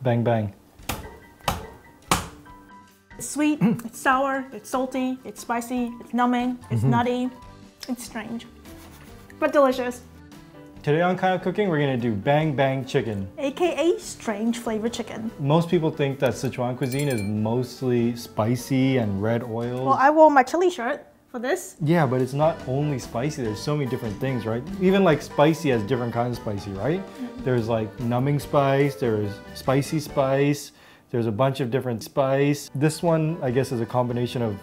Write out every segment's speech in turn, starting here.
Bang, bang. It's sweet, it's sour, it's salty, it's spicy, it's numbing, it's nutty, it's strange, but delicious. Today on Kind of Cooking, we're gonna do bang bang chicken. AKA strange flavored chicken. Most people think that Sichuan cuisine is mostly spicy and red oils. Well, I wore my chili shirt for this. Yeah, but it's not only spicy, there's so many different things, right? Even like spicy has different kinds of spicy, right? There's like numbing spice, there's spicy spice, there's a bunch of different spice. This one, I guess, is a combination of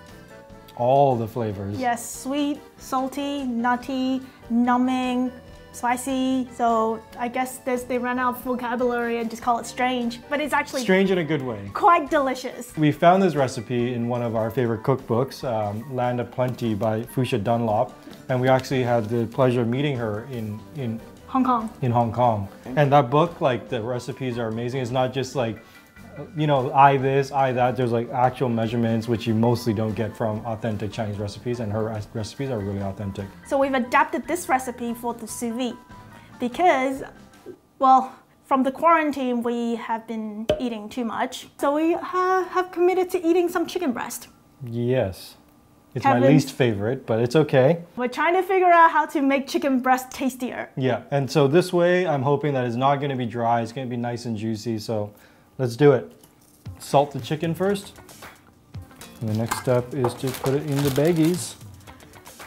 all the flavors. Yes, sweet, salty, nutty, numbing, spicy. So I guess they ran out of vocabulary and just call it strange, but it's actually Strange in a good way. quite delicious. We found this recipe in one of our favorite cookbooks, Land of Plenty by Fuchsia Dunlop, and we actually had the pleasure of meeting her in Hong Kong. Hong Kong. And that book, like the recipes are amazing. It's not just like, you know, I this, I that. There's like actual measurements, which you mostly don't get from authentic Chinese recipes, and her recipes are really authentic. So we've adapted this recipe for the sous vide because, well, from the quarantine we have been eating too much. So we have committed to eating some chicken breast. Yes. It's my Kevin. least favorite, but it's okay. We're trying to figure out how to make chicken breast tastier. Yeah, and so this way, I'm hoping that it's not gonna be dry. It's gonna be nice and juicy, so let's do it. Salt the chicken first. And the next step is to put it in the baggies.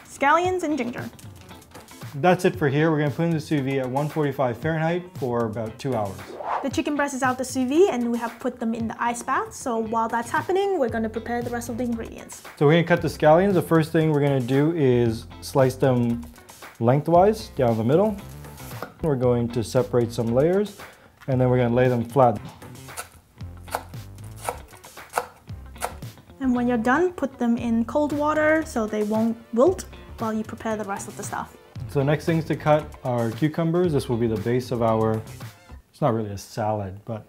Scallions and ginger. That's it for here. We're gonna put in the sous vide at 145 Fahrenheit for about 2 hours. The chicken breast is out the sous vide and we have put them in the ice bath. So while that's happening, we're gonna prepare the rest of the ingredients. So we're gonna cut the scallions. The first thing we're gonna do is slice them lengthwise down the middle. We're going to separate some layers and then we're gonna lay them flat. And when you're done, put them in cold water so they won't wilt while you prepare the rest of the stuff. So next things to cut are cucumbers. This will be the base of our, it's not really a salad, but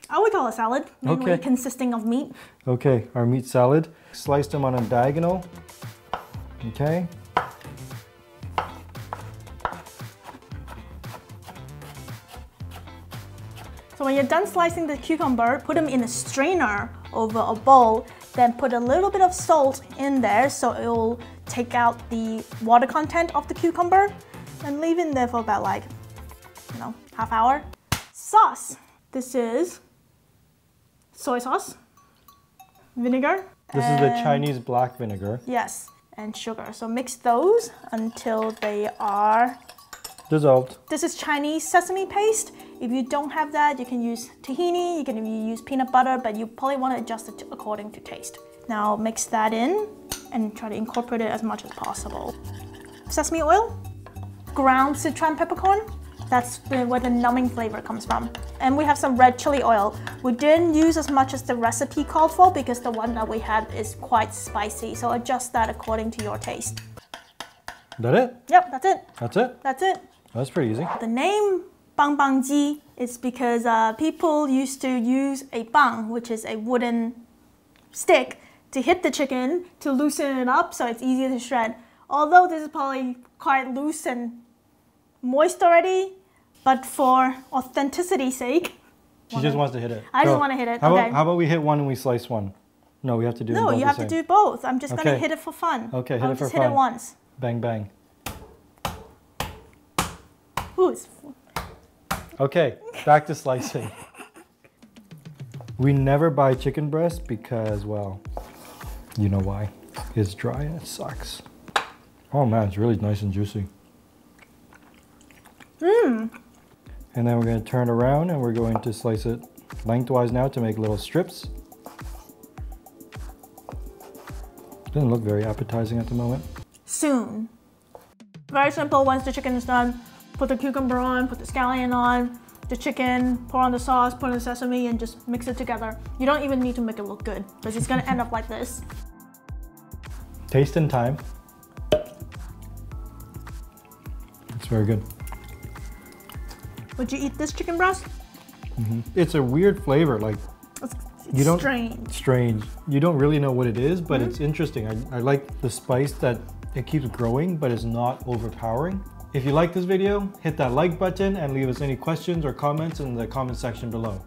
I would call it salad, mainly Okay. consisting of meat. okay, our meat salad. Slice them on a diagonal. Okay. So when you're done slicing the cucumber, put them in a strainer over a bowl, then put a little bit of salt in there so it will take out the water content of the cucumber and leave it in there for about like, you know, half hour. Sauce. This is soy sauce, vinegar. This is the and- Chinese black vinegar. Yes, and sugar. So mix those until they are. Dissolved. This is Chinese sesame paste. If you don't have that, you can use tahini, you can use peanut butter, but you probably want to adjust it according to taste. Now mix that in and try to incorporate it as much as possible. Sesame oil, ground Sichuan peppercorn. That's where the numbing flavor comes from. And we have some red chili oil. We didn't use as much as the recipe called for because the one that we had is quite spicy. So adjust that according to your taste. That it? Yep, that's it. That's it? That's it. That's pretty easy. The name Bang Bang Ji is because people used to use a bang, which is a wooden stick, to hit the chicken to loosen it up so it's easier to shred. Although this is probably quite loose and moist already, but for authenticity's sake. She just wants to hit it. I just Go. want to hit it. How Okay. about we hit one and we slice one? No, we have to do them No, both you the have to same. do both. I'm just going to Okay. hit it for fun. Okay, hit I'll it for just hit it fun. once. Bang, bang. Ooh, it's Okay, back to slicing. We never buy chicken breast because, well, you know why. It's dry and it sucks. Oh man, it's really nice and juicy. And then we're going to turn around and we're going to slice it lengthwise now to make little strips. Doesn't look very appetizing at the moment. soon. Very simple. Once the chicken is done, put the cucumber on, put the scallion on, the chicken, pour on the sauce, put in the sesame, and just mix it together. You don't even need to make it look good because it's gonna end up like this. Taste and time. It's very good. Would you eat this chicken breast? It's a weird flavor, like It's You don't- strange. You don't really know what it is, but it's interesting. I like the spice that it keeps growing, but it's not overpowering. If you like this video, hit that like button and leave us any questions or comments in the comment section below.